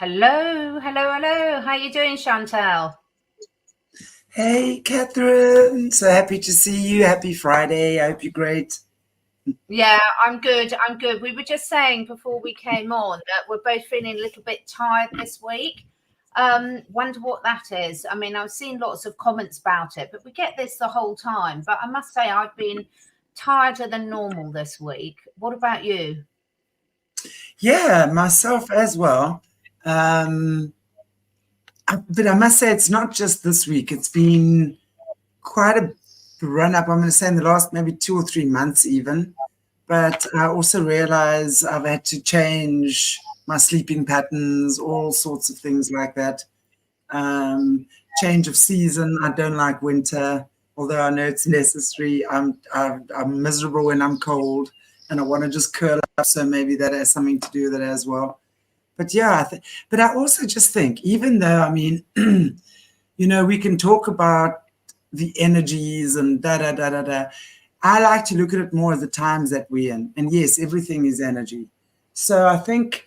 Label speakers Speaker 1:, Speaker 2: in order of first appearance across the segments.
Speaker 1: Hello, hello, hello. How you doing, Chantelle?
Speaker 2: Hey, Catherine. So happy to see you. Happy Friday. I hope you're great.
Speaker 1: Yeah, I'm good. I'm good. We were just saying before we came on that we're both feeling a little bit tired this week. Wonder what that is. I mean, I've seen lots of comments about it, but we get this the whole time. But I must say, I've been tireder than normal this week. What about you?
Speaker 2: Yeah, myself as well. But I must say, it's not just this week. It's been quite a run up. I'm going to say in the last maybe 2 or 3 months, even. But I also realize I've had to change my sleeping patterns, all sorts of things like that. Change of season. I don't like winter, although I know it's necessary. I'm miserable when I'm cold, and I want to just curl up. So maybe that has something to do with it as well. But yeah, but I also just think, even though I mean, we can talk about the energies and da da da da da. I like to look at it more as the times that we're in, and yes, everything is energy. So I think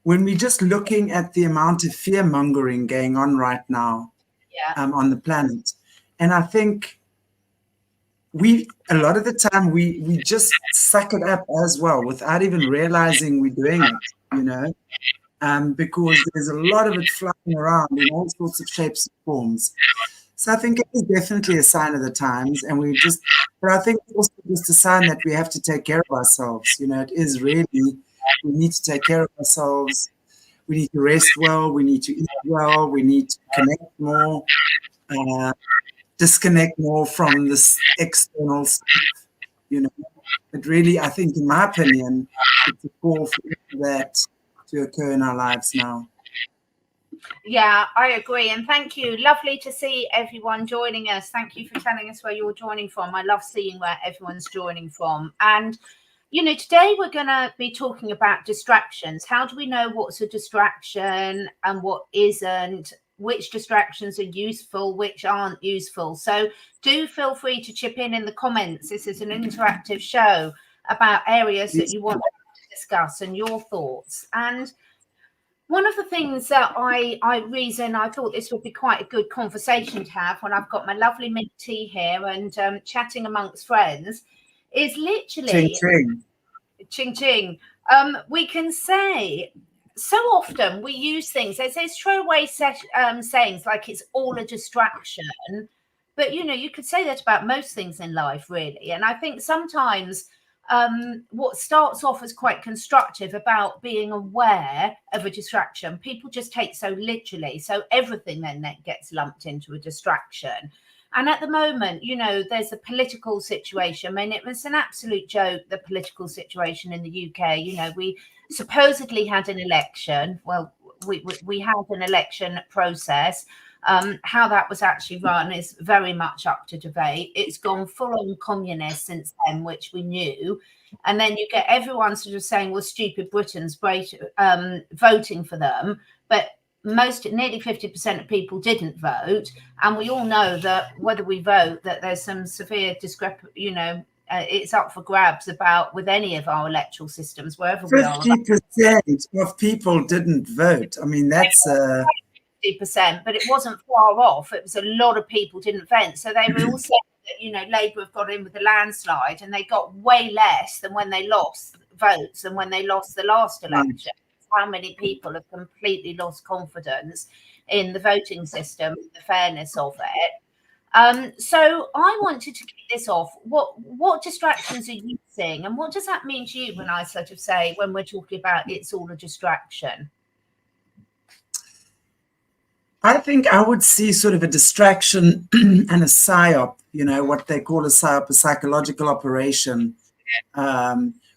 Speaker 2: when we're just looking at the amount of fear mongering going on right now
Speaker 1: Yeah,
Speaker 2: on the planet, and I think we a lot of the time we just suck it up as well without even realizing we're doing it, because there's a lot of it flying around in all sorts of shapes and forms. So I think it is definitely a sign of the times, and but I think it's also just a sign that we have to take care of ourselves. It is really, we need to take care of ourselves. We need to rest well. We need to eat well. We need to connect more, uh, disconnect more from this external stuff. You know, but really, I think, in my opinion, it's a call for that to occur in our lives now.
Speaker 1: yeah, I agree. And thank you. Lovely to see everyone joining us. Thank you for telling us where you're joining from. I love seeing where everyone's joining from. And today we're going to be talking about distractions. How do we know what's a distraction and what isn't? Which distractions are useful, which aren't useful? So do feel free to chip in the comments. This is an interactive show about areas that you want to discuss and your thoughts. And one of the things that I thought this would be quite a good conversation to have when I've got my lovely mint tea here and chatting amongst friends is
Speaker 2: Ching
Speaker 1: literally
Speaker 2: ching.
Speaker 1: ching ching. We can say so often we use things. There's throwaway sayings like it's all a distraction, but you could say that about most things in life, really. And I think sometimes what starts off as quite constructive about being aware of a distraction, people just take so literally. So everything then gets lumped into a distraction. And at the moment, there's a political situation. I mean, it was an absolute joke, the political situation in the UK. We supposedly had an election. Well, we had an election process. How that was actually run is very much up to debate. It's gone full on communist since then, which we knew. And then you get everyone sort of saying, well, stupid Britons, voting for them. But nearly 50% of people didn't vote. And we all know that whether we vote, that there's some severe discrepancy, it's up for grabs about with any of our electoral systems, wherever we are.
Speaker 2: 50% of people didn't vote. I mean, that's
Speaker 1: 50%, but it wasn't far off. It was a lot of people didn't vote. So they were all saying that, Labour have got in with the landslide and they got way less than when they lost votes and when they lost the last election. How many people have completely lost confidence in the voting system, the fairness of it. So I wanted to kick this off. What distractions are you seeing, and what does that mean to you when I sort of say, when we're talking about it's all a distraction?
Speaker 2: I think I would see sort of a distraction and a psyop, what they call a psyop, a psychological operation,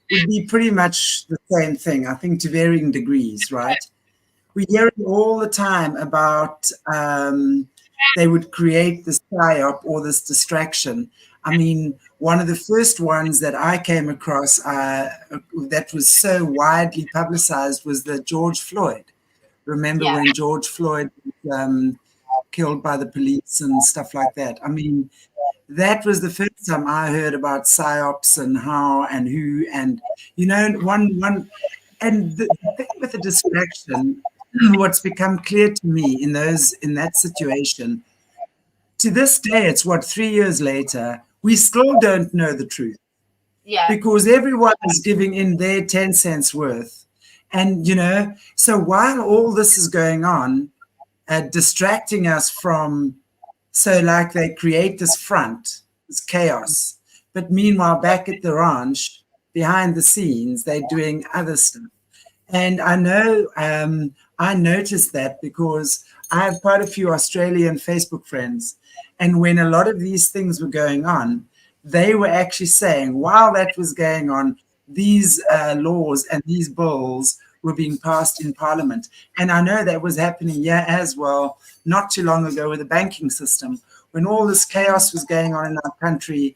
Speaker 2: would be pretty much the same thing, I think, to varying degrees, right? We're hearing all the time about they would create this psyop or this distraction. I mean, one of the first ones that I came across that was so widely publicized was the George Floyd. Remember when George Floyd was killed by the police and stuff like that? I mean, that was the first time I heard about psyops and how and who, and one and the thing with the distraction, what's become clear to me in that situation, to this day, it's 3 years later, we still don't know the truth.
Speaker 1: Yeah.
Speaker 2: Because everyone is giving in their 10 cents worth. And, so while all this is going on, distracting us from, so like they create this front, this chaos. But meanwhile, back at the ranch, behind the scenes, they're doing other stuff. And I know I noticed that because I have quite a few Australian Facebook friends. And when a lot of these things were going on, they were actually saying, while that was going on, these laws and these bills were being passed in Parliament. And I know that was happening here as well, not too long ago with the banking system. When all this chaos was going on in our country,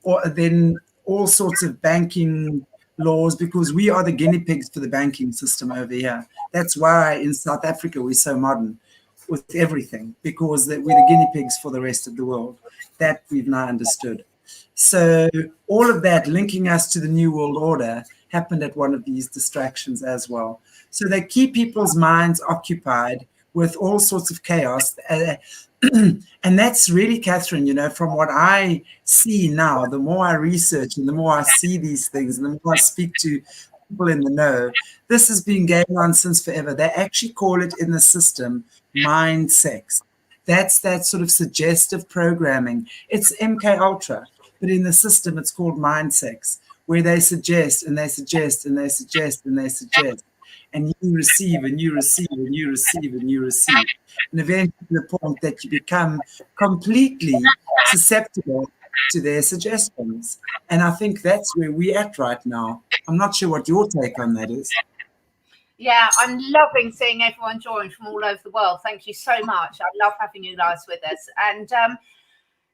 Speaker 2: or then all sorts of banking laws, because we are the guinea pigs for the banking system over here. That's why in South Africa we're so modern with everything, because we're the guinea pigs for the rest of the world. That we've now understood. So all of that linking us to the New World Order happened at one of these distractions as well. So they keep people's minds occupied with all sorts of chaos. And that's really, Catherine, from what I see now, the more I research and the more I see these things and the more I speak to people in the know, this has been going on since forever. They actually call it in the system mind sex. That's that sort of suggestive programming. It's MK Ultra, but in the system it's called mind sex, where they suggest and they suggest and they suggest and they suggest. And you receive and you receive and you receive and you receive. And eventually to the point that you become completely susceptible to their suggestions. And I think that's where we're at right now. I'm not sure what your take on that is.
Speaker 1: Yeah, I'm loving seeing everyone join from all over the world. Thank you so much. I love having you guys with us. And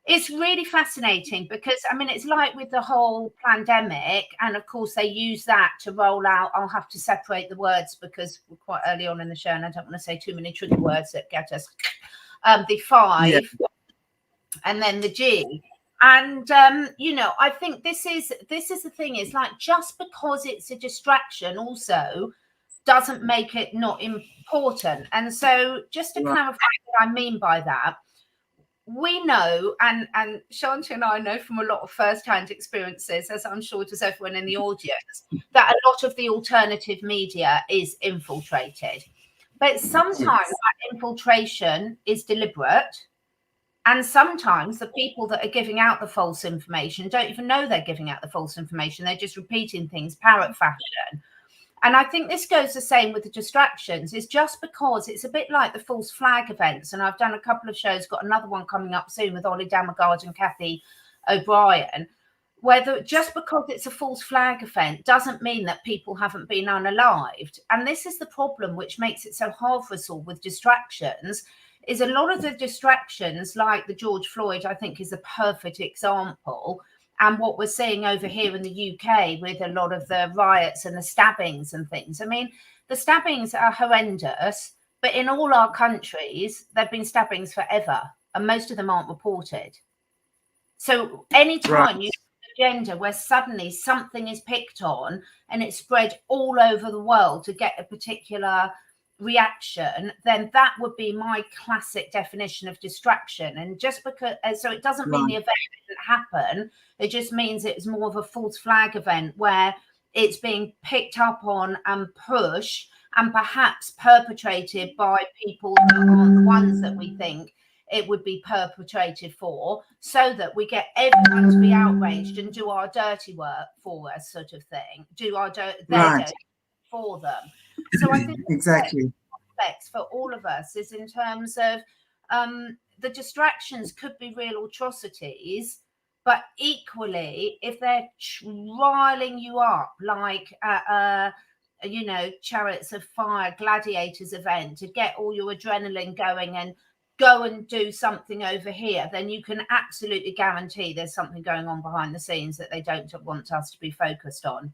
Speaker 1: it's really fascinating because, it's like with the whole pandemic. And of course, they use that to roll out. I'll have to separate the words because we're quite early on in the show and I don't want to say too many tricky words that get us. The 5 and then the G. And, I think this is the thing. It's like just because it's a distraction also doesn't make it not important. And so just to clarify what I mean by that, we know, and Chantelle and I know from a lot of first-hand experiences, as I'm sure does everyone in the audience, that a lot of the alternative media is infiltrated. But sometimes that infiltration is deliberate. And sometimes the people that are giving out the false information don't even know they're giving out the false information. They're just repeating things parrot fashion. And I think this goes the same with the distractions. Is just because it's a bit like the false flag events. And I've done a couple of shows, got another one coming up soon with Ollie Damagard and Kathy O'Brien, where just because it's a false flag event doesn't mean that people haven't been unalived. And this is the problem which makes it so hard for us all with distractions, is a lot of the distractions, like the George Floyd, I think is a perfect example. And what we're seeing over here in the UK with a lot of the riots and the stabbings and things. The stabbings are horrendous, but in all our countries, there have been stabbings forever, and most of them aren't reported. So anytime you have an agenda where suddenly something is picked on and it's spread all over the world to get a particular reaction, then that would be my classic definition of distraction. And just because, so it doesn't mean the event didn't happen, it just means it's more of a false flag event where it's being picked up on and pushed and perhaps perpetrated by people that aren't the ones that we think it would be perpetrated for, so that we get everyone to be outraged and do our dirty work for us, sort of thing, do our dirty for them. So I think
Speaker 2: exactly
Speaker 1: for all of us is in terms of the distractions could be real atrocities, but equally if they're riling you up like Chariots of Fire Gladiators event to get all your adrenaline going and go and do something over here, then you can absolutely guarantee there's something going on behind the scenes that they don't want us to be focused on.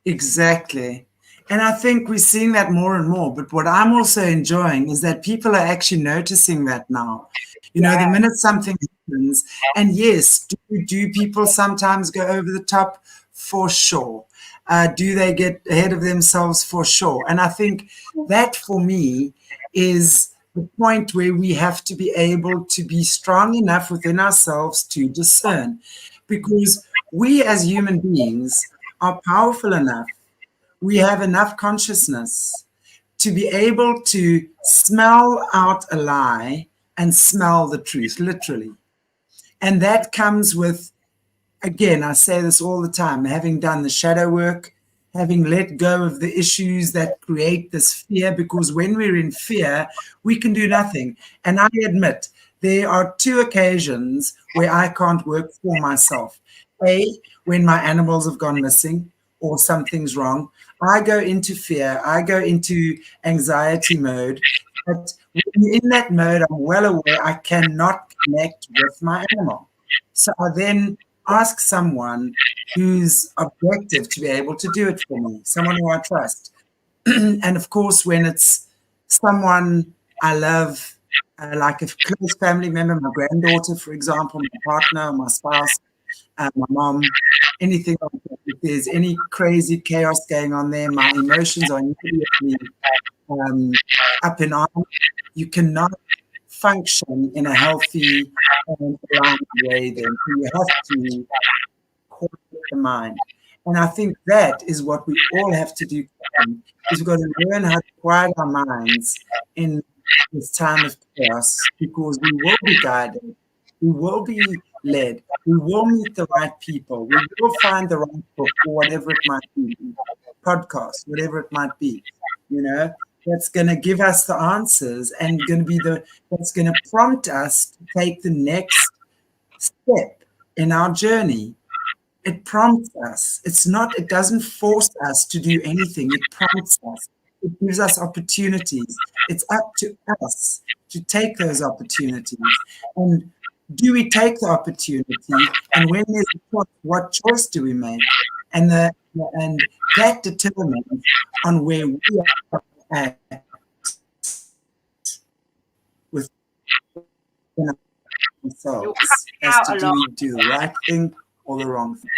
Speaker 2: Exactly. And I think we're seeing that more and more. But what I'm also enjoying is that people are actually noticing that now. The minute something happens, and yes, do people sometimes go over the top For sure. Do they get ahead of themselves? For sure. And I think that for me is the point where we have to be able to be strong enough within ourselves to discern, because we as human beings are powerful enough. We have enough consciousness to be able to smell out a lie and smell the truth, literally. And that comes with, again, I say this all the time, having done the shadow work, having let go of the issues that create this fear, because when we're in fear, we can do nothing. And I admit, there are 2 occasions where I can't work for myself. A, when my animals have gone missing or something's wrong, I go into fear, I go into anxiety mode. But in that mode, I'm well aware I cannot connect with my animal. So I then ask someone who's objective to be able to do it for me, someone who I trust. And of course, when it's someone I love, like a close family member, my granddaughter, for example, my partner, my spouse, my mom, anything like that. If there's any crazy chaos going on there, my emotions are immediately up in arms. You cannot function in a healthy and aligned way then. You have to quiet the mind. And I think that is what we all have to do, is we've got to learn how to quiet our minds in this time of chaos, because we will be guided, we will be led, we will meet the right people, we will find the right book, or whatever it might be, podcast, whatever it might be, that's going to give us the answers and going to be that's going to prompt us to take the next step in our journey. It prompts us. It doesn't force us to do anything. It prompts us. It gives us opportunities. It's up to us to take those opportunities. And do we take the opportunity? And when there's a choice, what choice do we make? And that determines on where we are at with ourselves, as to do we do the right thing or the wrong thing.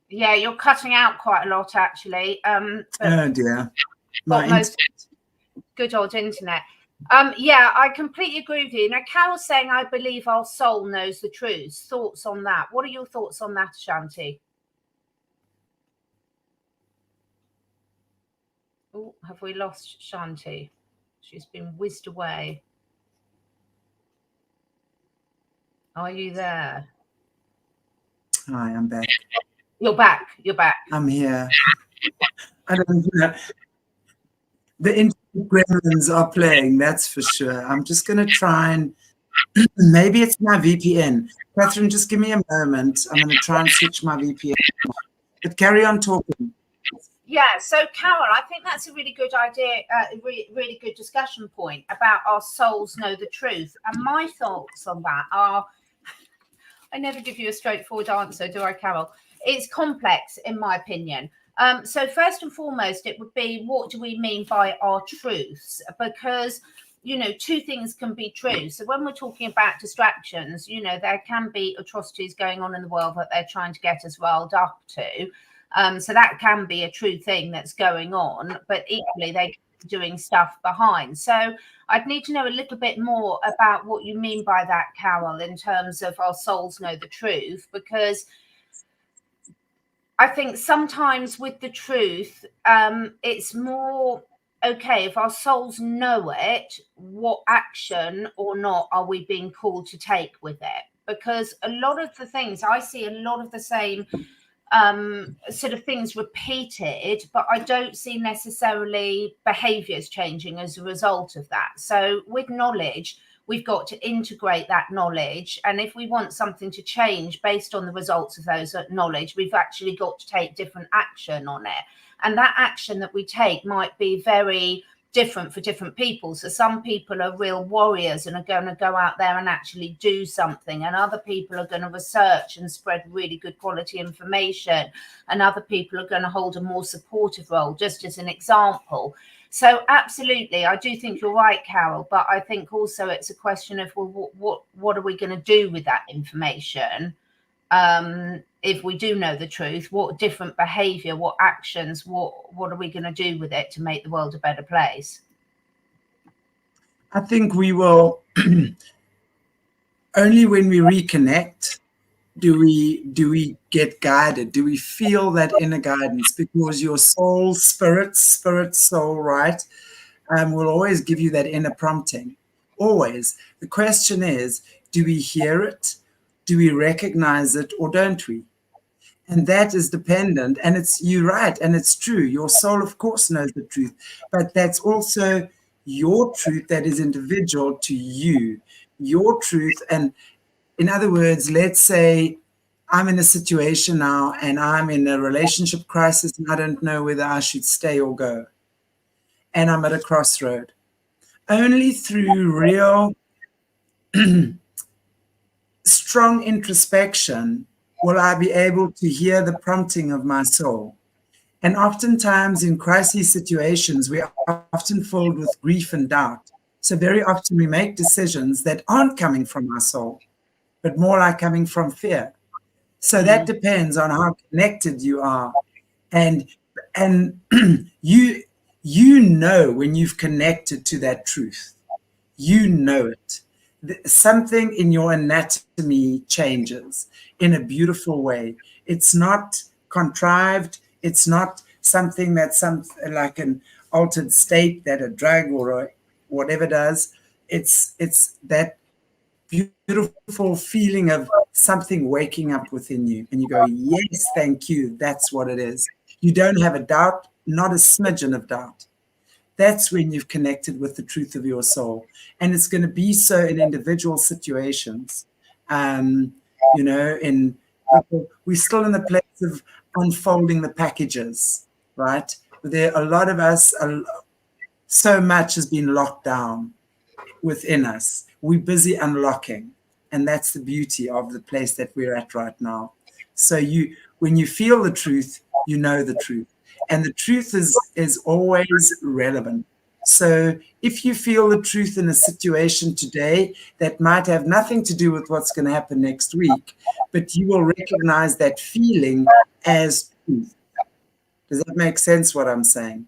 Speaker 1: Yeah, you're cutting out quite a lot, actually.
Speaker 2: Oh dear.
Speaker 1: Good old internet. Yeah, I completely agree with you. Now, Carol's saying, I believe our soul knows the truth. Thoughts on that? What are your thoughts on that, Shanti? Oh, have we lost Shanti? She's been whizzed away. Are you there?
Speaker 2: Hi, I'm back.
Speaker 1: You're back. You're back.
Speaker 2: I'm here. I don't know. The internet gremlins are playing, that's for sure. I'm just going to try and maybe it's my VPN. Catherine, just give me a moment. I'm going to try and switch my VPN. But carry on talking.
Speaker 1: Yeah, so Carol, I think that's a really good idea, really good discussion point about our souls know the truth. And my thoughts on that are, I never give you a straightforward answer, do I, Carol? It's complex, in my opinion. So first and foremost, it would be, what do we mean by our truths? Because, 2 things can be true. So when we're talking about distractions, there can be atrocities going on in the world that they're trying to get us riled up to. So that can be a true thing that's going on, but equally they're doing stuff behind. So I'd need to know a little bit more about what you mean by that, Carol, in terms of our souls know the truth, because I think sometimes with the truth, it's more, okay, if our souls know it, what action or not are we being called to take with it? Because a lot of the things, I see a lot of the same sort of things repeated, but I don't see necessarily behaviors changing as a result of that. So with knowledge, we've got to integrate that knowledge. And if we want something to change based on the results of those knowledge, we've actually got to take different action on it. And that action that we take might be very different for different people. So some people are real warriors and are going to go out there and actually do something, and other people are going to research and spread really good quality information, and other people are going to hold a more supportive role, just as an example. So absolutely, I do think you're right, Carol, but I think also it's a question of, well, what are we going to do with that information? if we do know the truth, what different behavior, what actions, what are we going to do with it to make the world a better place?
Speaker 2: I think we will only when we reconnect do we get guided, do we feel that inner guidance, because your soul, spirit, soul, right, will always give you that inner prompting, always. The question is, do we hear it, do we recognize it, or don't we? And that is dependent, and it's, you're right, and it's true, your soul of course knows the truth, but that's also your truth that is individual to you, your truth. And in other words, let's say I'm in a situation now and I'm in a relationship crisis and I don't know whether I should stay or go. And I'm at a crossroad. Only through real strong introspection will I be able to hear the prompting of my soul. And oftentimes in crisis situations, we are often filled with grief and doubt. So very often we make decisions that aren't coming from our soul, but more like coming from fear. So that depends on how connected you are. And you know when you've connected to that truth. You know it. Something in your anatomy changes in a beautiful way. It's not contrived. It's not something that's like an altered state that a drug or whatever does. It's that beautiful feeling of something waking up within you, and you go, yes, thank you, that's what it is. You don't have a doubt, not a smidgen of doubt. That's when you've connected with the truth of your soul. And it's going to be so in individual situations. You know, we're still in the place of unfolding the packages, right? There are a lot of us, so much has been locked down within us. We're busy unlocking, and that's the beauty of the place that we're at right now. So when you feel the truth, you know the truth, and the truth is always relevant. So if you feel the truth in a situation today, that might have nothing to do with what's going to happen next week, but you will recognize that feeling as truth. Does that make sense what I'm saying?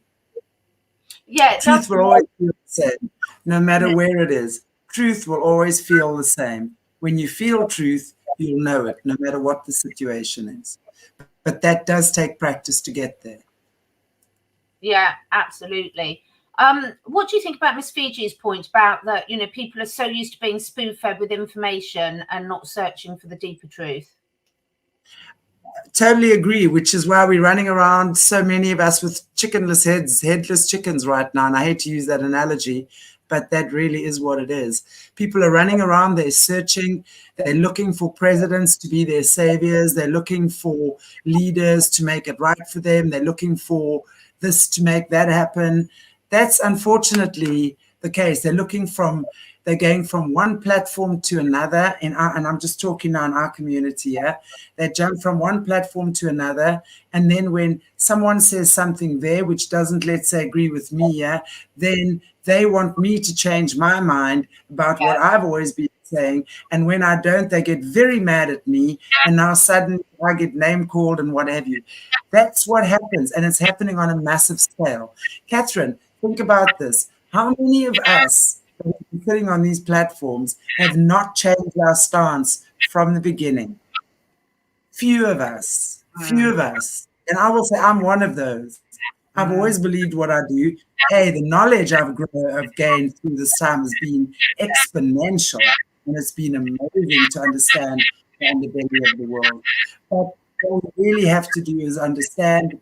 Speaker 1: Yeah,
Speaker 2: truth will always feel the same, no matter where it is. Truth will always feel the same. When you feel truth, you'll know it, no matter what the situation is. But that does take practice to get there.
Speaker 1: Yeah, absolutely. What do you think about Miss Fiji's point about that, you know, people are so used to being spoon-fed with information and not searching for the deeper truth?
Speaker 2: Totally agree, which is why we're running around, so many of us, with chickenless heads, headless chickens right now. And I hate to use that analogy, but that really is what it is. People are running around, they're searching, they're looking for presidents to be their saviors, they're looking for leaders to make it right for them, they're looking for this to make that happen. That's unfortunately the case. They're going from one platform to another, and I'm just talking now in our community here. They jump from one platform to another, and then when someone says something there which doesn't, let's say, agree with me, then they want me to change my mind about what I've always been saying, and when I don't, they get very mad at me, and now suddenly I get name called and what have you. That's what happens, and it's happening on a massive scale. Catherine, think about this. How many of us sitting on these platforms have not changed our stance from the beginning? Few of us. And I will say I'm one of those. I've always believed what I do. Hey, the knowledge I've gained through this time has been exponential, and it's been amazing to understand the underbelly of the world. But what we really have to do is understand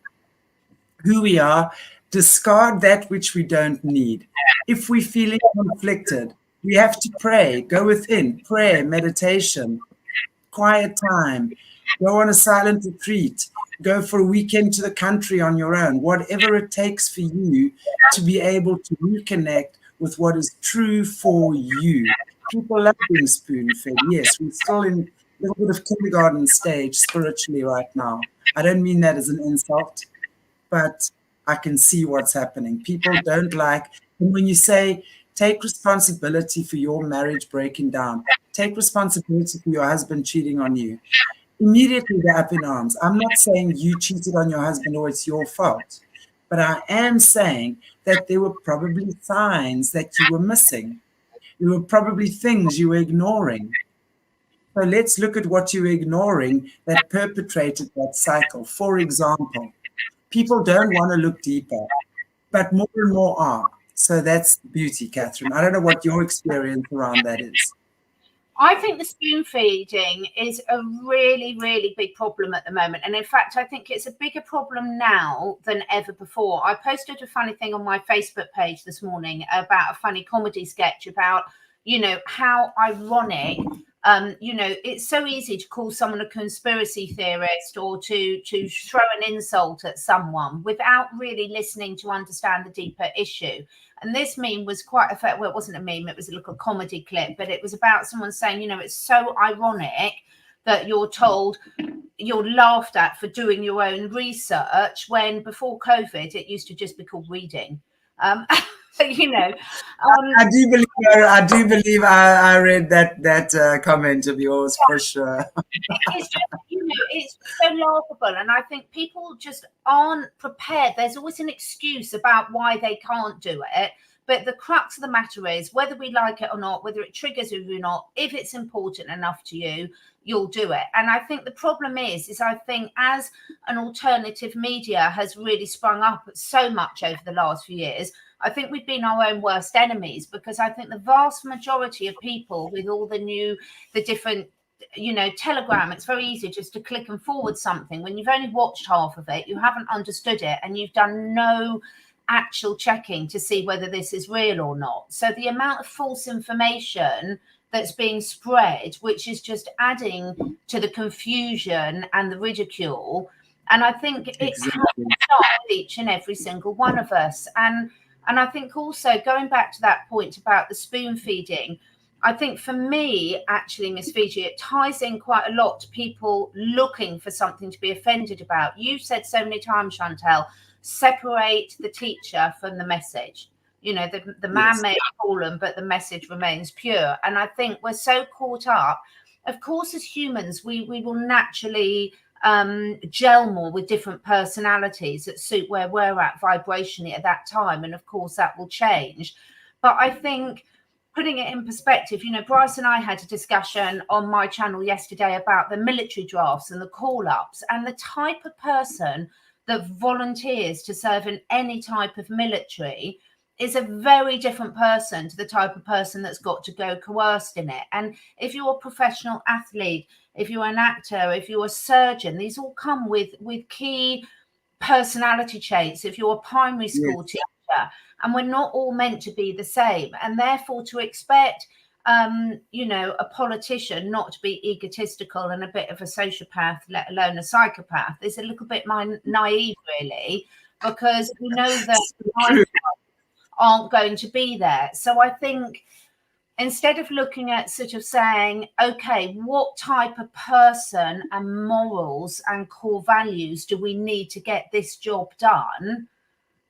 Speaker 2: who we are, discard that which we don't need. If we're feeling conflicted, we have to pray, go within, prayer, meditation, quiet time, go on a silent retreat, go for a weekend to the country on your own, whatever it takes for you to be able to reconnect with what is true for you. People love being spoon-fed. Yes, we're still in a little bit of kindergarten stage spiritually right now. I don't mean that as an insult, but I can see what's happening. People don't like, and when you say, take responsibility for your marriage breaking down, take responsibility for your husband cheating on you. immediately they're up in arms. I'm not saying you cheated on your husband or it's your fault, but I am saying that there were probably signs that you were missing. There were probably things you were ignoring. So let's look at what you were ignoring that perpetrated that cycle. For example, people don't want to look deeper, but more and more are. So that's beauty, Catherine. I don't know what your experience around that is.
Speaker 1: I think the spoon feeding is a really, really big problem at the moment. And in fact, I think it's a bigger problem now than ever before. I posted a funny thing on my Facebook page this morning about a funny comedy sketch about, how ironic, it's so easy to call someone a conspiracy theorist or to throw an insult at someone without really listening to understand the deeper issue. And this meme was quite well, it wasn't a meme, it was a little comedy clip, but it was about someone saying, it's so ironic that you're laughed at for doing your own research when before COVID, it used to just be called reading. I
Speaker 2: do believe I read that comment of yours for sure.
Speaker 1: It's just, it's so laughable, and I think people just aren't prepared. There's always an excuse about why they can't do it, but the crux of the matter is whether we like it or not, whether it triggers you or not, if it's important enough to you, you'll do it. And I think the problem is I think as an alternative media has really sprung up so much over the last few years, I think we've been our own worst enemies, because I think the vast majority of people with all the different, Telegram, it's very easy just to click and forward something. When you've only watched half of it, you haven't understood it, and you've done no actual checking to see whether this is real or not. So the amount of false information that's being spread, which is just adding to the confusion and the ridicule. And I think it has to start with each and every single one of us. And I think also going back to that point about the spoon feeding, I think for me, actually, Miss Fiji, it ties in quite a lot to people looking for something to be offended about. You said so many times, Chantelle, separate the teacher from the message. The man may have fallen, but the message remains pure. And I think we're so caught up. Of course, as humans, we will naturally gel more with different personalities that suit where we're at vibrationally at that time. And of course, that will change. But I think putting it in perspective, Bryce and I had a discussion on my channel yesterday about the military drafts and the call-ups, and the type of person that volunteers to serve in any type of military is a very different person to the type of person that's got to go coerced in it. And if you're a professional athlete, if you're an actor, if you're a surgeon, these all come with key personality traits. If you're a primary school teacher, and we're not all meant to be the same. And therefore to expect, a politician not to be egotistical and a bit of a sociopath, let alone a psychopath, is a little bit naive, really, because we know that aren't going to be there. So I think instead of looking at sort of saying, okay, what type of person and morals and core values do we need to get this job done?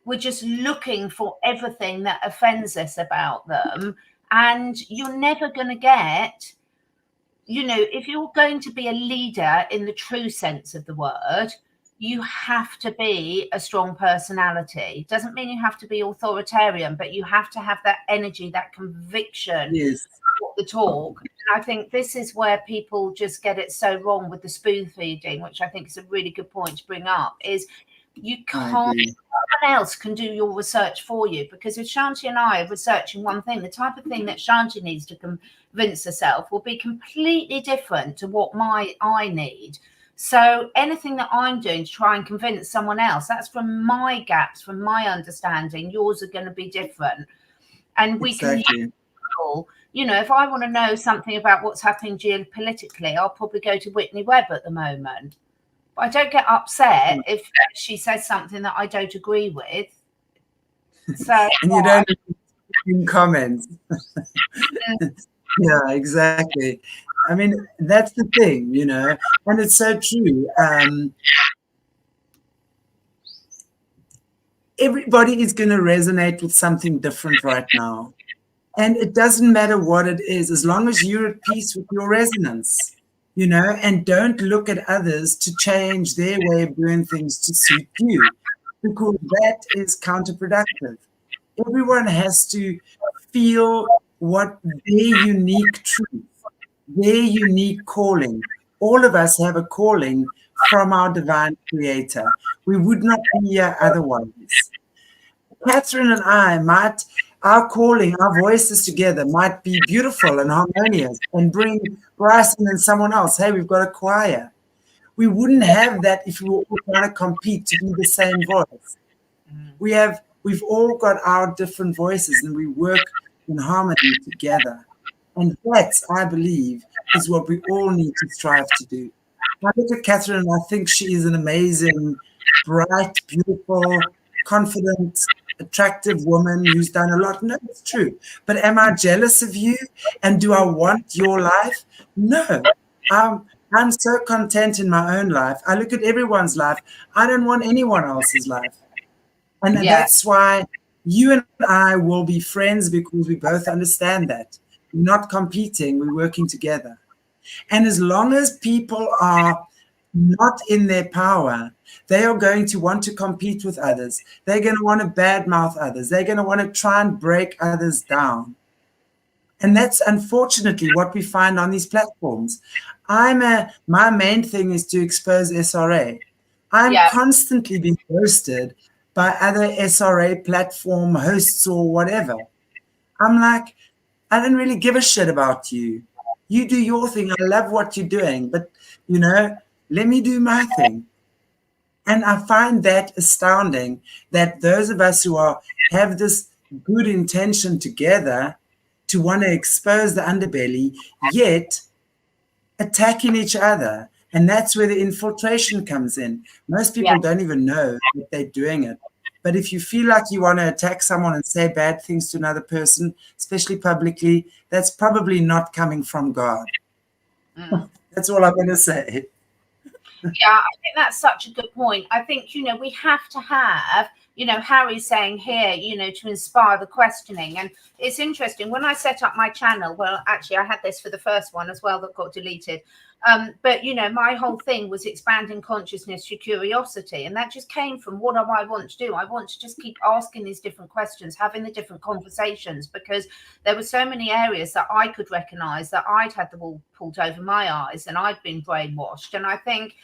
Speaker 1: We're just looking for everything that offends us about them. And you're never going to get, if you're going to be a leader in the true sense of the word, you have to be a strong personality. Doesn't mean you have to be authoritarian, but you have to have that energy, that conviction, the talk. And I think this is where people just get it so wrong with the spoon feeding, which I think is a really good point to bring up, is you can't, someone else can do your research for you. Because if Shanti and I are researching one thing, the type of thing that Shanti needs to convince herself will be completely different to what I need. So anything that I'm doing to try and convince someone else, that's from my gaps, from my understanding. Yours are going to be different. And we can, if I want to know something about what's happening geopolitically, I'll probably go to Whitney Webb at the moment. But I don't get upset if she says something that I don't agree with. So
Speaker 2: and you don't in comments. Yeah, exactly. I mean, that's the thing, and it's so true. Everybody is going to resonate with something different right now. And it doesn't matter what it is, as long as you're at peace with your resonance. you know, and don't look at others to change their way of doing things to suit you, because that is counterproductive. Everyone has to feel what their unique truth, their unique calling. All of us have a calling from our divine creator. We would not be here otherwise. Catherine and I might, our calling, our voices together might be beautiful and harmonious and bring Bryson and someone else. Hey, we've got a choir. We wouldn't have that if we were all trying to compete to be the same voice. We've all got our different voices and we work in harmony together. And that, I believe, is what we all need to strive to do. I look at Catherine and I think she is an amazing, bright, beautiful, confident, attractive woman who's done a lot. No, it's true. But am I jealous of you? And do I want your life? No. I'm so content in my own life. I look at everyone's life. I don't want anyone else's life. And that's why you and I will be friends, because we both understand that. We're not competing, we're working together. And as long as people are not in their power, they are going to want to compete with others. They're going to want to badmouth others. They're going to want to try and break others down. And that's unfortunately what we find on these platforms. My main thing is to expose SRA. I'm constantly being roasted by other SRA platform hosts or whatever. I'm like, I don't really give a shit about you. You do your thing. I love what you're doing, but, you know, let me do my thing. And I find that astounding, that those of us who have this good intention together to want to expose the underbelly, yet attacking each other. And that's where the infiltration comes in. Most people don't even know that they're doing it. But if you feel like you want to attack someone and say bad things to another person, especially publicly, that's probably not coming from God. That's all I'm going to say.
Speaker 1: Yeah, I think that's such a good point. I think, you know, we have to have, you know, Harry's saying here, you know, to inspire the questioning. And it's interesting, when I set up my channel, well, actually, I had this for the first one as well that got deleted. But, you know, my whole thing was expanding consciousness through curiosity. And that just came from what do I want to do? I want to just keep asking these different questions, having the different conversations, because there were so many areas that I could recognize that I'd had the wool pulled over my eyes and I'd been brainwashed. And I think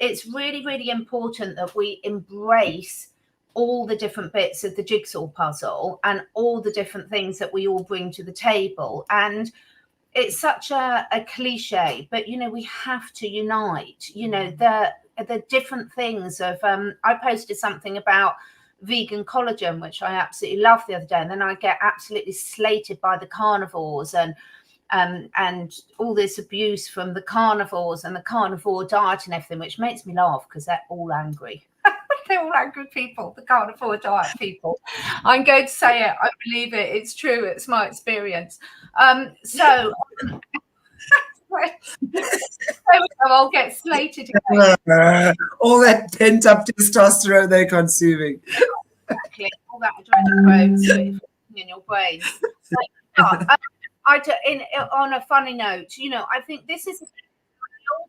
Speaker 1: it's really, really important that we embrace all the different bits of the jigsaw puzzle and all the different things that we all bring to the table. And it's such a cliche, but, you know, we have to unite, you know, the different things of, I posted something about vegan collagen, which I absolutely love the other day. And then I get absolutely slated by the carnivores and all this abuse from the carnivores and the carnivore diet and everything, which makes me laugh because they're all angry. They're all angry people, the carnivore diet people. I'm going to say it. I believe it. It's true. It's my experience. So I'll get slated again.
Speaker 2: All that pent up testosterone they're consuming.
Speaker 1: Exactly. All that adrenaline in your brain. On a funny note, you know, I think this is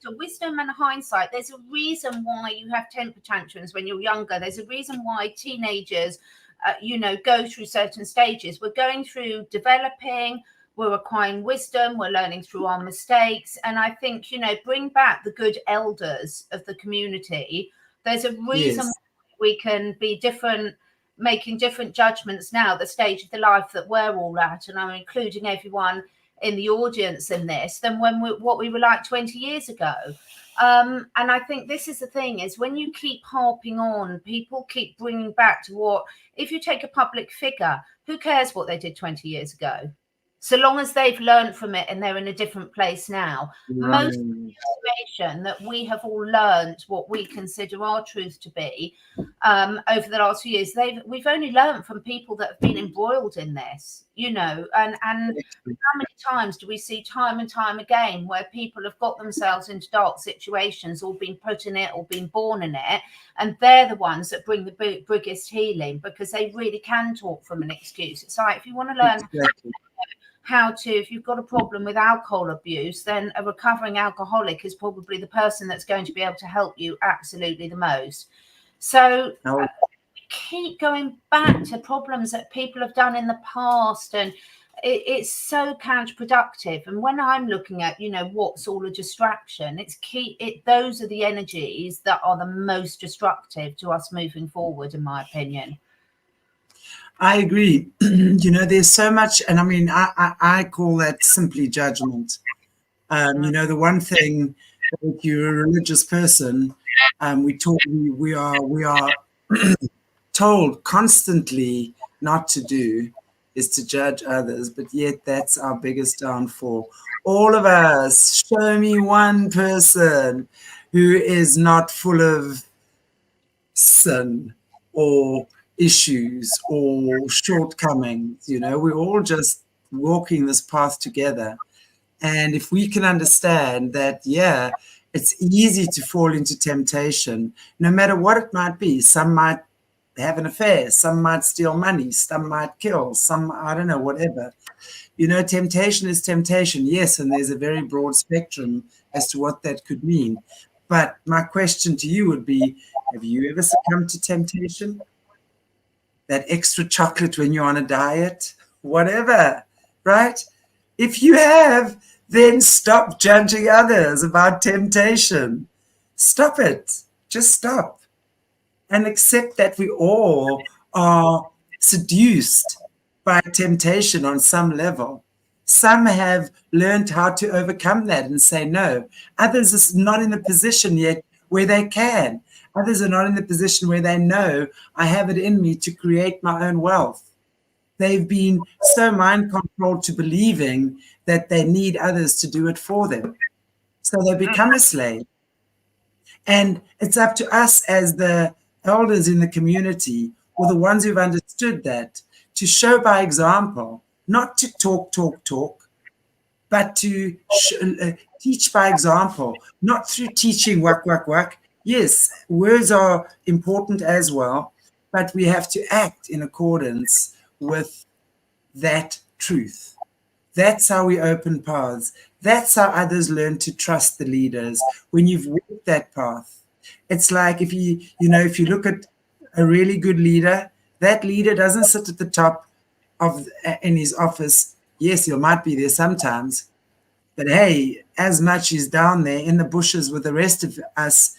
Speaker 1: older wisdom and hindsight. There's a reason why you have temper tantrums when you're younger. There's a reason why teenagers, you know, go through certain stages. We're going through developing, we're acquiring wisdom, we're learning through our mistakes. And I think, you know, bring back the good elders of the community. There's a reason why we can be different, making different judgments now, the stage of the life that we're all at, and I'm including everyone in the audience in this, than what we were like 20 years ago. And I think this is the thing, is when you keep harping on, people keep bringing back to what, if you take a public figure, who cares what they did 20 years ago? So long as they've learned from it and they're in a different place now. Most of the information that we have all learned, what we consider our truth to be, over the last few years, we've only learned from people that have been embroiled in this, you know, and how many times do we see time and time again where people have got themselves into dark situations or been put in it or been born in it, and they're the ones that bring the biggest healing because they really can talk from an excuse. It's like, if you want to learn how to, if you've got a problem with alcohol abuse, then a recovering alcoholic is probably the person that's going to be able to help you absolutely the most. So keep going back to problems that people have done in the past, and it's so counterproductive. And when I'm looking at, you know, what's all a distraction, those are the energies that are the most destructive to us moving forward, in my opinion.
Speaker 2: I agree. You know, there's so much, and I mean, I call that simply judgment. You know, the one thing, if you're a religious person, we are told constantly not to do is to judge others, but yet that's our biggest downfall. All of us, show me one person who is not full of sin or issues or shortcomings. You know, we're all just walking this path together. And if we can understand that, yeah, it's easy to fall into temptation, no matter what it might be. Some might have an affair, some might steal money, some might kill, some, I don't know, whatever. You know, temptation is temptation, yes, and there's a very broad spectrum as to what that could mean. But my question to you would be, have you ever succumbed to temptation? That extra chocolate when you're on a diet? Whatever, right? If you have, then stop judging others about temptation. Stop it. Just stop. And accept that we all are seduced by temptation on some level. Some have learned how to overcome that and say no. Others are not in the position yet where they can. Others are not in the position where they know I have it in me to create my own wealth. They've been so mind controlled to believing that they need others to do it for them. So they become a slave. And it's up to us as the elders in the community, or the ones who've understood that, to show by example, not to talk, but to teach by example, not through teaching whack. Yes, words are important as well, but we have to act in accordance with that truth. That's how we open paths. That's how others learn to trust the leaders. When you've walked that path, it's like if you look at a really good leader, that leader doesn't sit at the top in his office. Yes, he might be there sometimes, but hey, as much he's down there in the bushes with the rest of us,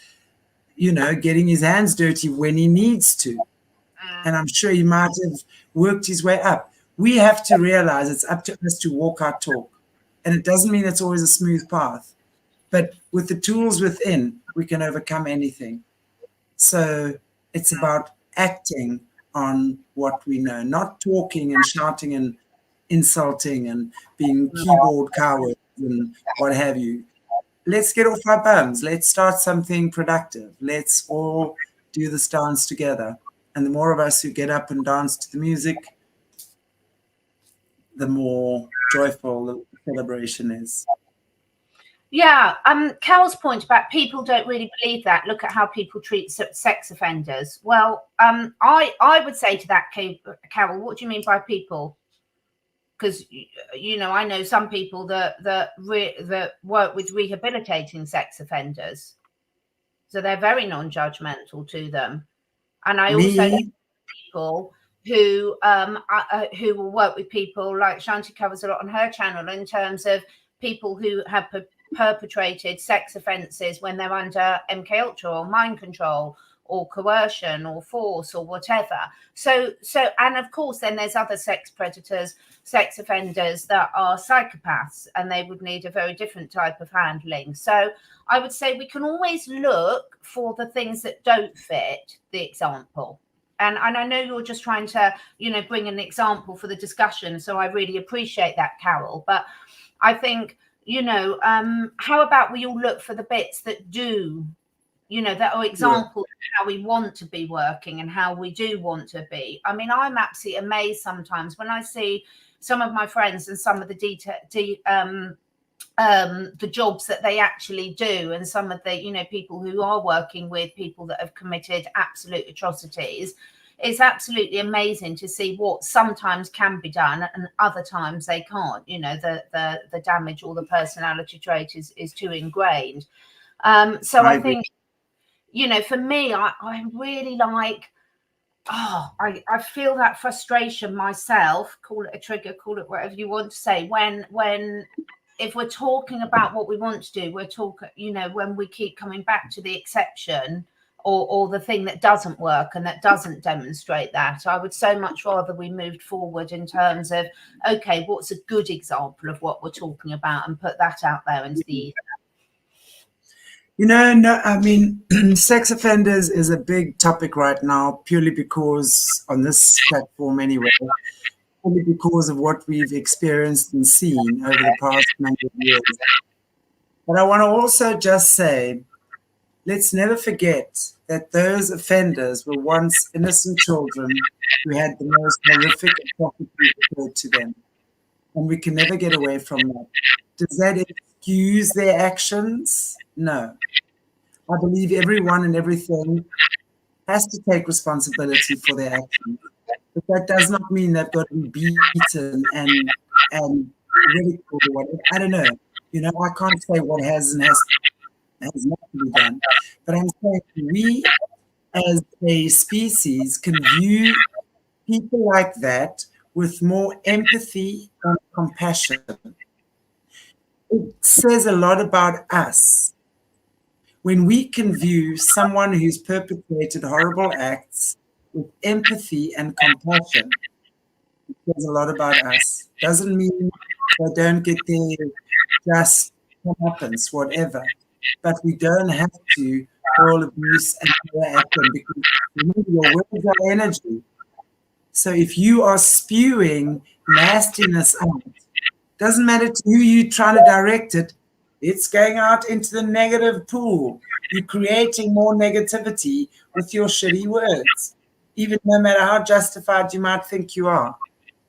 Speaker 2: you know, getting his hands dirty when he needs to. And I'm sure he might have worked his way up. We have to realize it's up to us to walk our talk. And it doesn't mean it's always a smooth path. But with the tools within, we can overcome anything. So it's about acting on what we know, not talking and shouting and insulting and being keyboard cowards and what have you. Let's get off our bums. Let's start something productive. Let's all do this dance together. And the more of us who get up and dance to the music, the more joyful the celebration is.
Speaker 1: Yeah, Carol's point about people don't really believe that. Look at how people treat sex offenders. Well, I would say to that, Carol, what do you mean by people? Because you know, I know some people that work with rehabilitating sex offenders, so they're very non-judgmental to them. And I also know people who will work with people, like Shanti covers a lot on her channel, in terms of people who have perpetrated sex offences when they're under MK Ultra or mind control or coercion or force or whatever. So and of course then there's other sex predators, sex offenders that are psychopaths, and they would need a very different type of handling. So I would say we can always look for the things that don't fit the example. And I know you're just trying to, you know, bring an example for the discussion. So I really appreciate that, Carol. But I think, you know, how about we all look for the bits that do, you know, that are examples of how we want to be working and how we do want to be. I mean, I'm absolutely amazed sometimes when I see some of my friends and some of the jobs that they actually do, and some of the, you know, people who are working with people that have committed absolute atrocities. it's absolutely amazing to see what sometimes can be done and other times they can't. You know, the damage or the personality trait is too ingrained. So I think, you know, for me, I really like, I feel that frustration myself, call it a trigger, call it whatever you want to say, when if we're talking about what we want to do, we're talking, you know, when we keep coming back to the exception or the thing that doesn't work and that doesn't demonstrate that, I would so much rather we moved forward in terms of, okay, what's a good example of what we're talking about and put that out there into the ether.
Speaker 2: You know, no, I mean, sex offenders is a big topic right now, purely because on this platform anyway, purely because of what we've experienced and seen over the past number of years. But I want to also just say, let's never forget that those offenders were once innocent children who had the most horrific atrocities occurred to them. And we can never get away from that. Does that excuse their actions? No. I believe everyone and everything has to take responsibility for their actions. But that does not mean they've got to be beaten and ridiculed or whatever. I don't know. You know, I can't say what has and has not to be done. But I'm saying we as a species can view people like that with more empathy and compassion. It says a lot about us. When we can view someone who's perpetrated horrible acts with empathy and compassion, it says a lot about us. Doesn't mean they don't get their just comeuppance, whatever. But we don't have to call abuse and power at them, because remember, your words are energy. So if you are spewing nastiness out, doesn't matter to who you're trying to direct it, it's going out into the negative pool. You're creating more negativity with your shitty words, even no matter how justified you might think you are.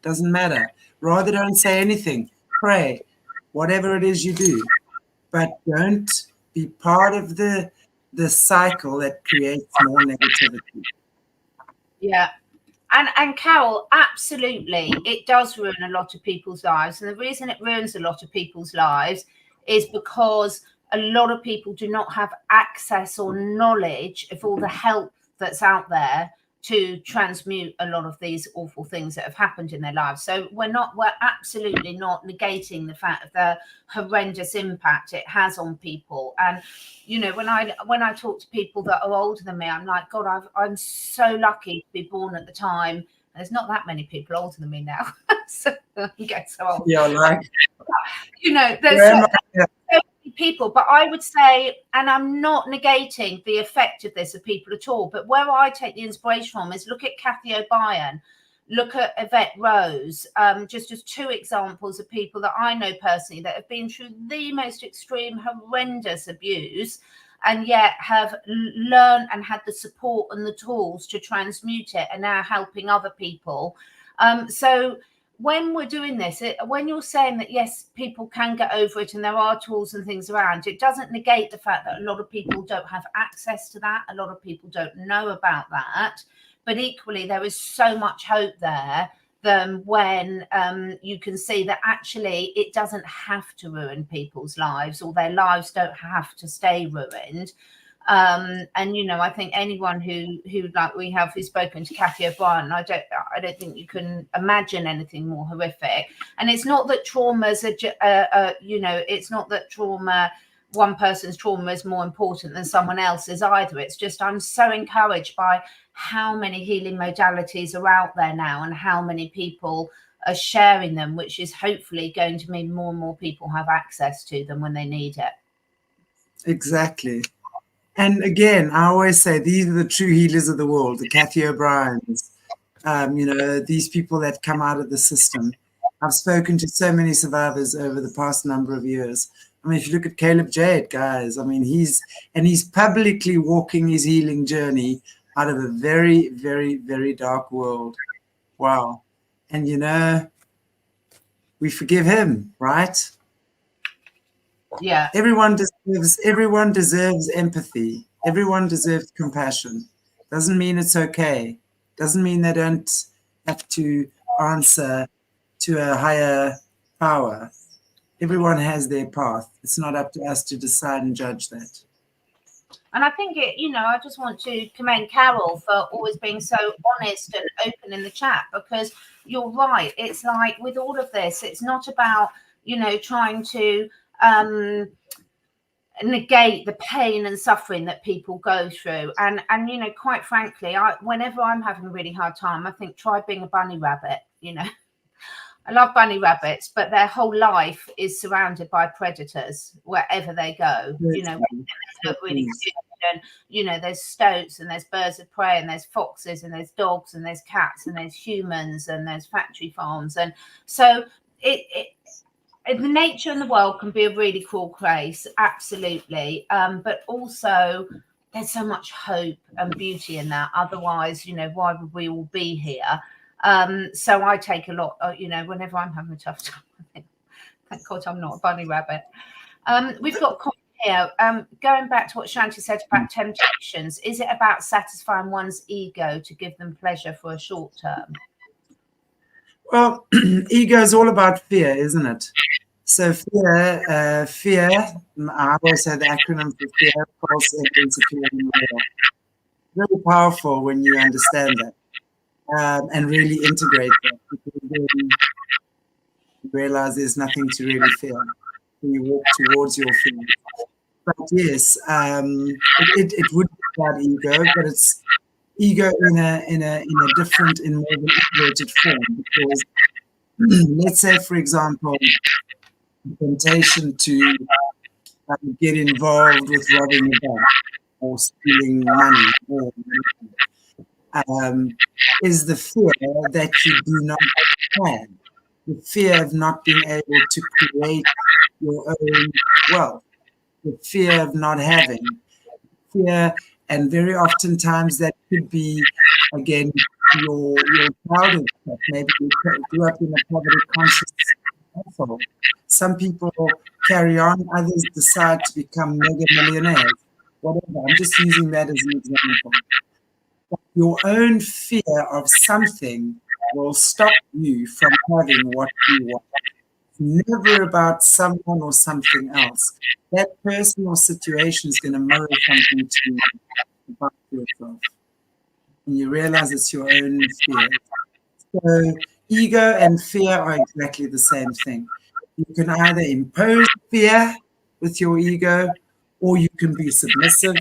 Speaker 2: Doesn't matter. Rather don't say anything. Pray, whatever it is you do. But don't be part of the cycle that creates more negativity.
Speaker 1: Yeah. And Carol, absolutely, it does ruin a lot of people's lives. And the reason it ruins a lot of people's lives is because a lot of people do not have access or knowledge of all the help that's out there to transmute a lot of these awful things that have happened in their lives. So we're absolutely not negating the fact of the horrendous impact it has on people. And you know, when I talk to people that are older than me, I'm like, God, I'm so lucky to be born at the time. There's not that many people older than me now. So I get so old.
Speaker 2: Yeah, like,
Speaker 1: you know, there's so many people, but I would say, and I'm not negating the effect of this of people at all, but where I take the inspiration from is look at Kathy O'Brien, look at Yvette Rose, just as two examples of people that I know personally that have been through the most extreme, horrendous abuse, and yet have learned and had the support and the tools to transmute it and now helping other people. So when we're doing this, when you're saying that, yes, people can get over it and there are tools and things around, it doesn't negate the fact that a lot of people don't have access to that. A lot of people don't know about that. But equally, there is so much hope there than when you can see that actually it doesn't have to ruin people's lives, or their lives don't have to stay ruined. And you know, I think anyone who like we have who's spoken to Kathy O'Brien, I don't think you can imagine anything more horrific. And it's not that traumas are, you know, it's not that one person's trauma is more important than someone else's either. It's just I'm so encouraged by how many healing modalities are out there now and how many people are sharing them, which is hopefully going to mean more and more people have access to them when they need it.
Speaker 2: Exactly. And again, I always say these are the true healers of the world, the Kathy O'Briens, you know, these people that come out of the system. I've spoken to so many survivors over the past number of years. I mean, if you look at Caleb Jade, guys, I mean, he's publicly walking his healing journey out of a very, very, very dark world. Wow. And, you know, we forgive him, right?
Speaker 1: Yeah.
Speaker 2: Everyone deserves empathy. Everyone deserves compassion. Doesn't mean it's okay. Doesn't mean they don't have to answer to a higher power. Everyone has their path. It's not up to us to decide and judge that.
Speaker 1: And I think I just want to commend Carol for always being so honest and open in the chat, because you're right. It's like with all of this, it's not about, trying to negate the pain and suffering that people go through. And quite frankly, whenever I'm having a really hard time, I think try being a bunny rabbit. I love bunny rabbits, but their whole life is surrounded by predators wherever they go. They look really cute, and there's stoats and there's birds of prey and there's foxes and there's dogs and there's cats and there's humans and there's factory farms. And so the nature in the world can be a really cruel place, absolutely. But also there's so much hope and beauty in that. Otherwise, why would we all be here? So I take a lot, whenever I'm having a tough time, I think, thank God I'm not a bunny rabbit. We've got a comment here. Going back to what Shanti said about temptations, is it about satisfying one's ego to give them pleasure for a short term?
Speaker 2: Well, ego is all about fear, isn't it? So fear, I always say the acronym for fear, false evidence appearing real. Very powerful when you understand that. And really integrate that, because then you realize there's nothing to really fear when you walk towards your fear. But yes, it would be about ego, but it's ego in a different, in more of an integrated form. Because let's say, for example, the temptation to get involved with robbing a bank or stealing money or is the fear that you do not have, the fear of not being able to create your own wealth, the fear of not having, fear, and very oftentimes that could be, again, your childhood stuff. Maybe you grew up in a poverty-conscious household. Some people carry on, others decide to become mega millionaires, whatever. I'm just using that as an example. Your own fear of something will stop you from having what you want. It's never about someone or something else. That person or situation is going to mirror something to you about yourself. And you realize it's your own fear. So ego and fear are exactly the same thing. You can either impose fear with your ego, or you can be submissive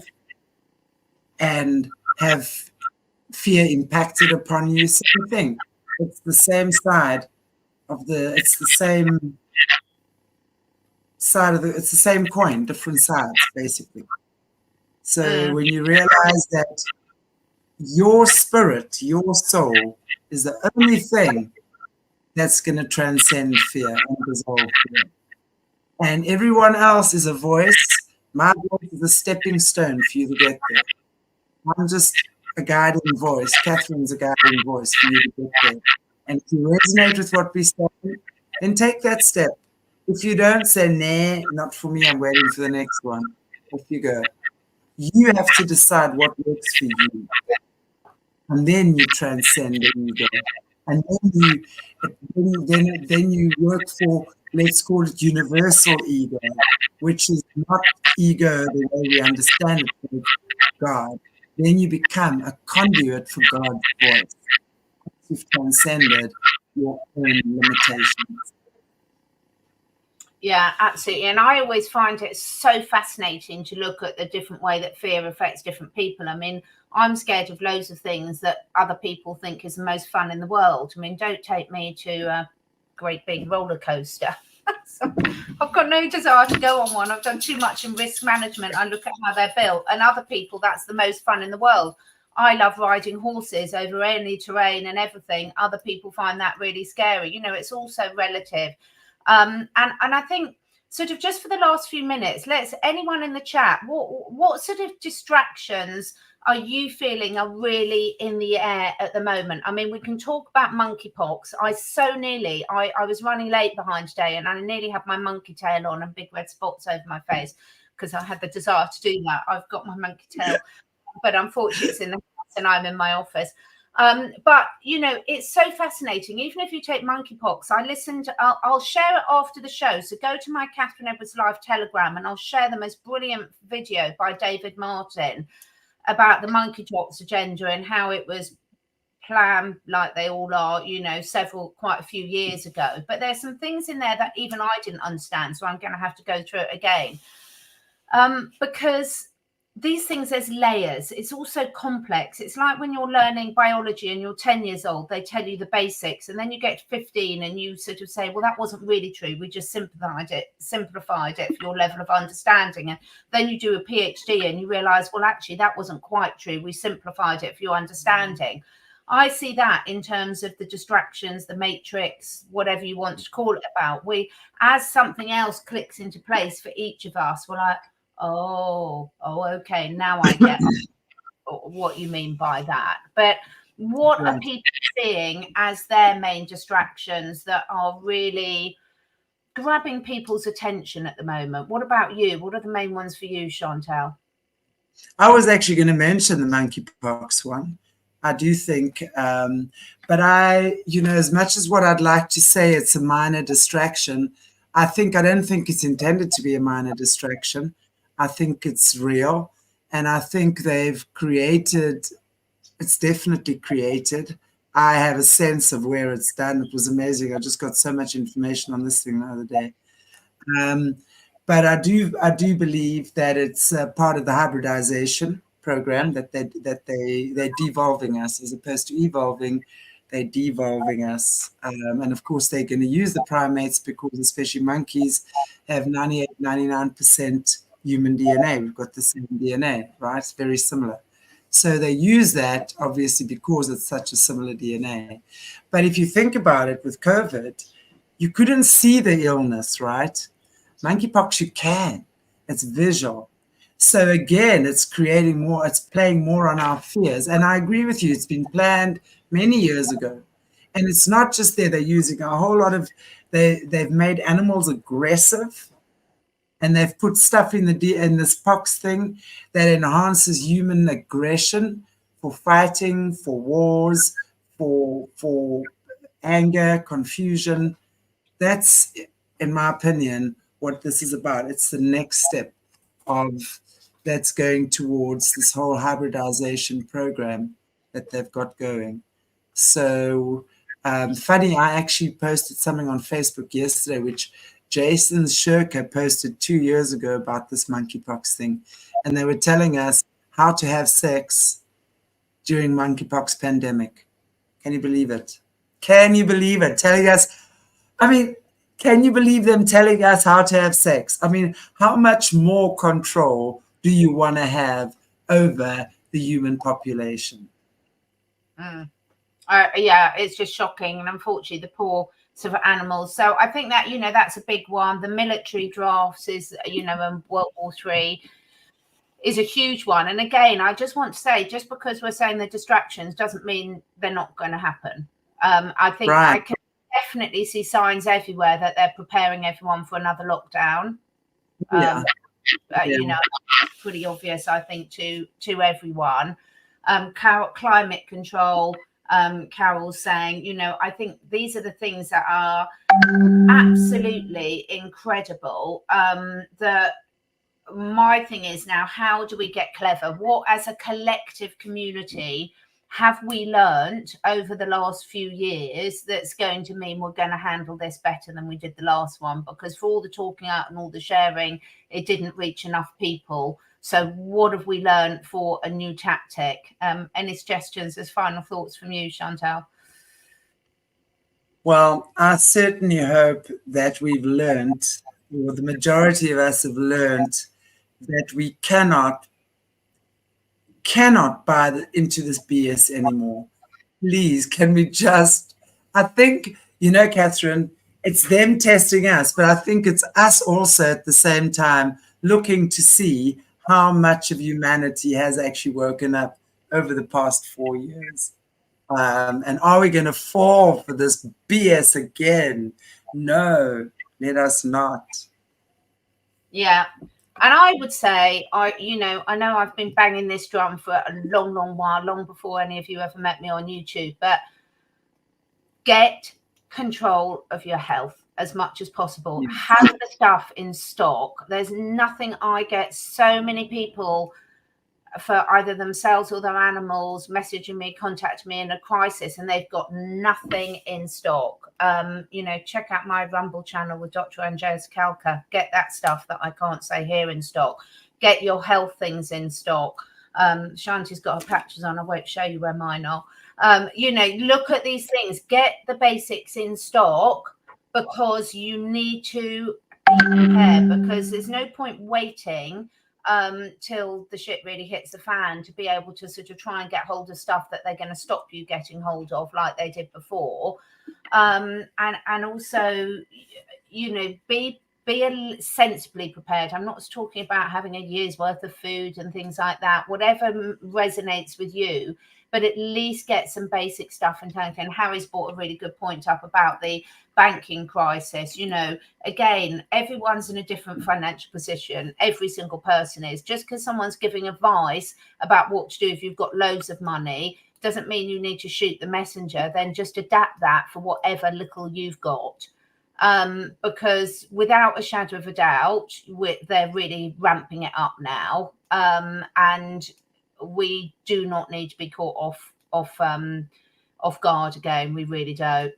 Speaker 2: and have fear impacted upon you. Same thing. It's the same side of it's the same side of it's the same coin, different sides, basically. So when you realize that your spirit, your soul, is the only thing that's going to transcend fear and dissolve fear. And everyone else is a voice. My voice is a stepping stone for you to get there. I'm just a guiding voice. Catherine's a guiding voice for you to get there. And if you resonate with what we say, then take that step. If you don't, say, nah, not for me, I'm waiting for the next one. Off you go. You have to decide what works for you. And then you transcend the ego. And then you work for, let's call it universal ego, which is not ego the way we understand it, but God. Then you become a conduit for God's voice. You've transcended your own limitations.
Speaker 1: Yeah, absolutely. And I always find it so fascinating to look at the different way that fear affects different people. I mean, I'm scared of loads of things that other people think is the most fun in the world. I mean, don't take me to a great big roller coaster. So I've got no desire to go on one. I've done too much in risk management. I look at how they're built, and other people, that's the most fun in the world. I love riding horses over any terrain and everything. Other people find that really scary. It's also relative. And I think sort of just for the last few minutes, anyone in the chat, what sort of distractions are you feeling are really in the air at the moment? I mean, we can talk about monkeypox. I was running late behind today, and I nearly had my monkey tail on and big red spots over my face because I had the desire to do that. I've got my monkey tail, but unfortunately it's in the house and I'm in my office. But, you know, it's so fascinating. Even if you take monkeypox, I'll share it after the show. So go to my Catherine Edwards Live Telegram and I'll share the most brilliant video by David Martin about the monkeypox agenda and how it was planned, like they all are, you know, quite a few years ago. But there's some things in there that even I didn't understand. So I'm going to have to go through it again. Because these things, there's layers. It's also complex. It's like when you're learning biology and you're 10 years old, they tell you the basics, and then you get to 15 and you sort of say, well, that wasn't really true. We just simplified it for your level of understanding. And then you do a PhD and you realize, well, actually, that wasn't quite true. We simplified it for your understanding. I see that in terms of the distractions, the matrix, whatever you want to call it about. As something else clicks into place for each of us, we're like, oh, okay, now I get what you mean by that. But what are people seeing as their main distractions that are really grabbing people's attention at the moment? What about you? What are the main ones for you, Chantelle?
Speaker 2: I was actually going to mention the monkeypox one. I do think, but as much as what I'd like to say, it's a minor distraction. I don't think it's intended to be a minor distraction. I think it's real. And I think it's definitely created. I have a sense of where it's done. It was amazing. I just got so much information on this thing the other day. But I do believe that it's part of the hybridization program, that they're devolving us as opposed to evolving. They're devolving us. And of course, they're going to use the primates because especially monkeys have 98, 99% human DNA. We've got the same DNA, right? It's very similar. So they use that, obviously, because it's such a similar DNA. But if you think about it with COVID, you couldn't see the illness, right? Monkeypox, you can. It's visual. So again, it's creating more, it's playing more on our fears. And I agree with you, it's been planned many years ago. And it's not just there, they're using a whole lot of, they've made animals aggressive, and they've put stuff in this pox thing that enhances human aggression for fighting, for wars, for anger, confusion. That's, in my opinion, what this is about. It's the next step that's going towards this whole hybridization program that they've got going. So funny, I actually posted something on Facebook yesterday, which Jason Shirker posted 2 years ago about this monkeypox thing. And they were telling us how to have sex during monkeypox pandemic. Can you believe it? Can you believe it? Telling us, can you believe them telling us how to have sex? How much more control do you want to have over the human population?
Speaker 1: Yeah, it's just shocking. And unfortunately, the poor sort of animals. So I think that, that's a big one. The military drafts is, and World War III is a huge one. And again, I just want to say, just because we're saying the distractions doesn't mean they're not going to happen. I think I can definitely see signs everywhere that they're preparing everyone for another lockdown. Pretty obvious, I think, to everyone. Climate control. Carol's saying, I think these are the things that are absolutely incredible. My thing is now, how do we get clever? What, as a collective community, have we learned over the last few years that's going to mean we're going to handle this better than we did the last one? Because for all the talking out and all the sharing, it didn't reach enough people. So what have we learned for a new tactic? Any suggestions as final thoughts from you, Chantelle?
Speaker 2: Well, I certainly hope that we've learned, or the majority of us have learned, that we cannot buy into this BS anymore. Please, can we just, I think, Catherine, it's them testing us, but I think it's us also at the same time looking to see how much of humanity has actually woken up over the past 4 years. And are we going to fall for this BS again? No, let us not.
Speaker 1: Yeah. And I would say, I know I've been banging this drum for a long, long while, long before any of you ever met me on YouTube, but get control of your health as much as possible.
Speaker 2: Yes.
Speaker 1: Have the stuff in stock. There's nothing. I get so many people, for either themselves or their animals, messaging me, contacting me in a crisis, and they've got nothing in stock. Check out my Rumble channel with Dr. Andreas Kalka. Get that stuff that I can't say here in stock. Get your health things in stock. Shanti's got her patches on. I won't show you where mine are. Look at these things. Get the basics in stock, because you need to be prepared, because there's no point waiting till the shit really hits the fan to be able to sort of try and get hold of stuff that they're going to stop you getting hold of like they did before. And also, be sensibly prepared. I'm not talking about having a year's worth of food and things like that, whatever resonates with you, but at least get some basic stuff in tank. And Harry's brought a really good point up about the banking crisis. Again, everyone's in a different financial position. Every single person is. Just because someone's giving advice about what to do if you've got loads of money doesn't mean you need to shoot the messenger. Then just adapt that for whatever little you've got. Because without a shadow of a doubt, they're really ramping it up now. And we do not need to be caught off guard again. We really don't.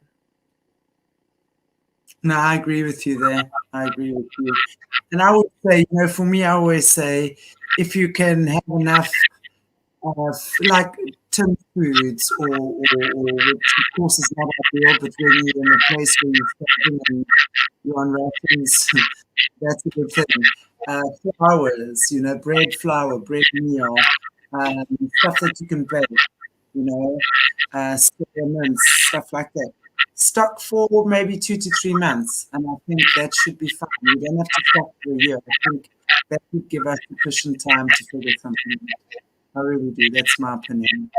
Speaker 2: No, I agree with you there. I agree with you. And I would say, for me, I always say, if you can have enough of like tin foods, or which of course is not ideal, but when you're in a place where you're on rations, that's a good thing. Flours, bread, flour, bread meal, stuff that you can bake, experiments, stuff like that. Stock for maybe 2 to 3 months, and I think that should be fine. You don't have to stock for a year. I think that would give us sufficient time to figure something out. I really do. That's my opinion.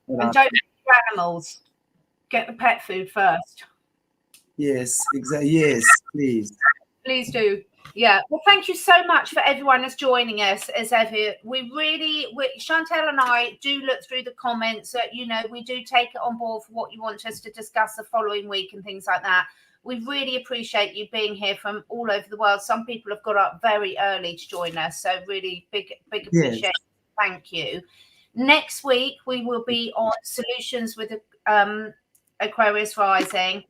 Speaker 1: And don't eat your animals. Get the pet food first.
Speaker 2: Yes, exactly. Yes, please.
Speaker 1: Please do. Yeah. Well, thank you so much for everyone that's joining us as ever. Chantelle and I do look through the comments. We do take it on board for what you want us to discuss the following week and things like that. We really appreciate you being here from all over the world. Some people have got up very early to join us. So really big appreciation. Yes. Thank you. Next week, we will be on Solutions with Aquarius Rising.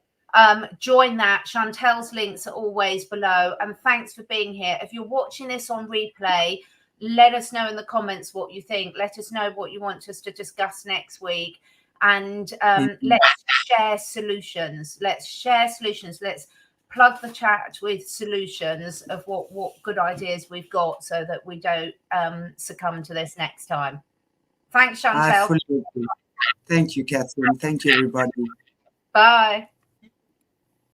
Speaker 1: Join that. Chantelle's links are always below. And thanks for being here. If you're watching this on replay, let us know in the comments what you think. Let us know what you want us to discuss next week. And let's share solutions. Let's share solutions. Let's plug the chat with solutions of what good ideas we've got, so that we don't succumb to this next time. Thanks, Chantelle.
Speaker 2: Thank you, Catherine. Thank you, everybody.
Speaker 1: Bye.